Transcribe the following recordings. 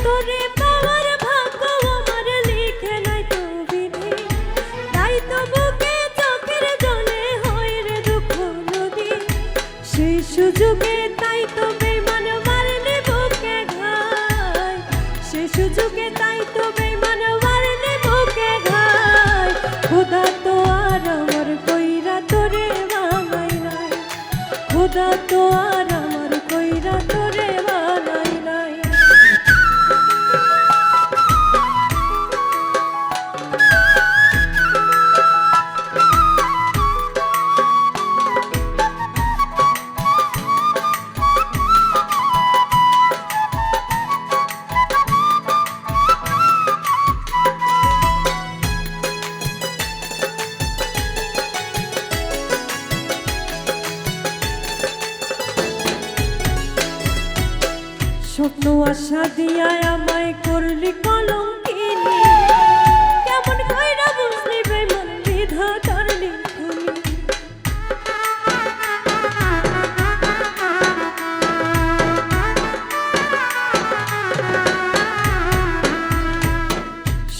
তোরে পাওয়ার ভাগ্য আমার লিখে নাই তো বিধি, তাই তো বুকে চোখের জলে হয় রে দুঃখ নদী। সেই সুযোগে তাই তো বেঈমান মারলে বুকে ঘায়, সেই সুযোগে তাই তো বেঈমান মারলে বুকে ঘায়। খোদা তো আর আমার কইরা তোরে বানাই নাই, খোদা তো আর আমার কইরা তোরে বানাই নাই। স্বপ্ন আশা দিয়া আমায় করলি কলঙ্কিনী, কেমন কইরা বুঝলি বেঈমান বিধাতার লিখনি।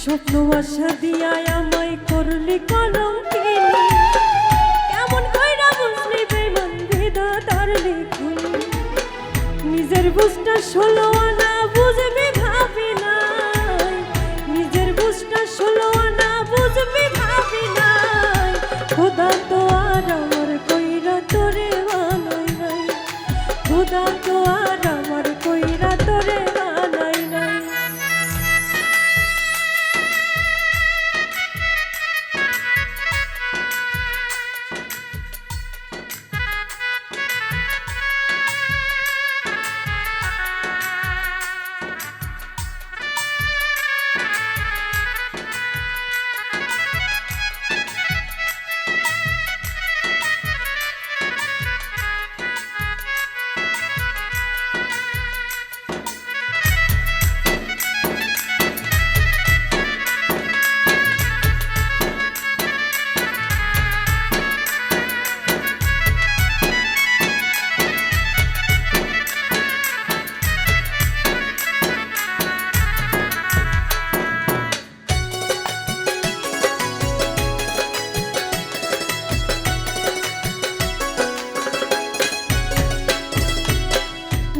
স্বপ্ন আশা দিয়া আমায় করলি কলঙ্কিনী, কেমন কইরা বুঝলি বেঈমান বিধাতার লিখনি। নিজের বুঝটা 16 আনা বুঝবি ভাবি নাই, নিজের বুঝটা 16 আনা বুঝবি ভাবি নাই। খোদা তো আর আমার কইরা তোরে বানাই নাই, খোদা তো আর আমার কইরা তোরে বানাই নাই।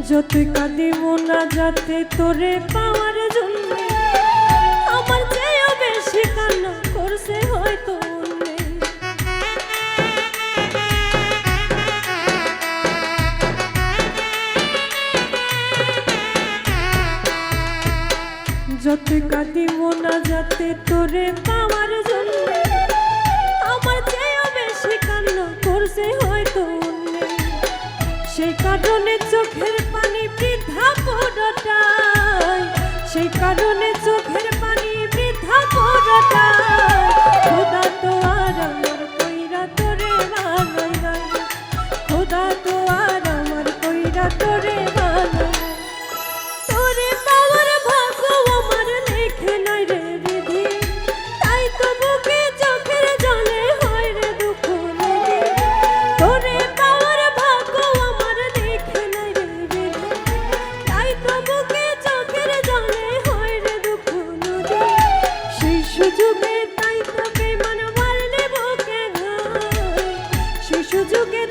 যতই কাঁদি মোনা যাতে তোরে পাওয়ার জন্য, আমার চেয়েও বেশি কান্না করছে হয়তো অন্যে। যতই কাঁদি মোনা যাতে তোরে পাওয়ার জন্য, আমার চেয়েও বেশি কান্না করছে হয়তো অন্যে। সেই কারণে চোখের পানি বৃথা পুরোটাই, সেই কারণে চোখের পানি বৃথা পুরোটাই। খোদা তো আর আমার কইরা তোরে বানাই নাই, খোদা তো আর আমার কইরা তোরে বানাই নাই। তোরে পাওয়ার ভাগ্য আমার লেখে নাই রে বিধি, তাই তো বুকে চোখের জলে হয় রে দুঃখ নদী। তোরে পাওয়ার ভাগ্য আমার লেখে নাই রে বিধি, তাই তো বুকে চোখের জলে হয় রে দুঃখ নদী। সেই সুযোগে তাই তো বেঈমান মারলে বুকে ঘায়, সেই সুযোগে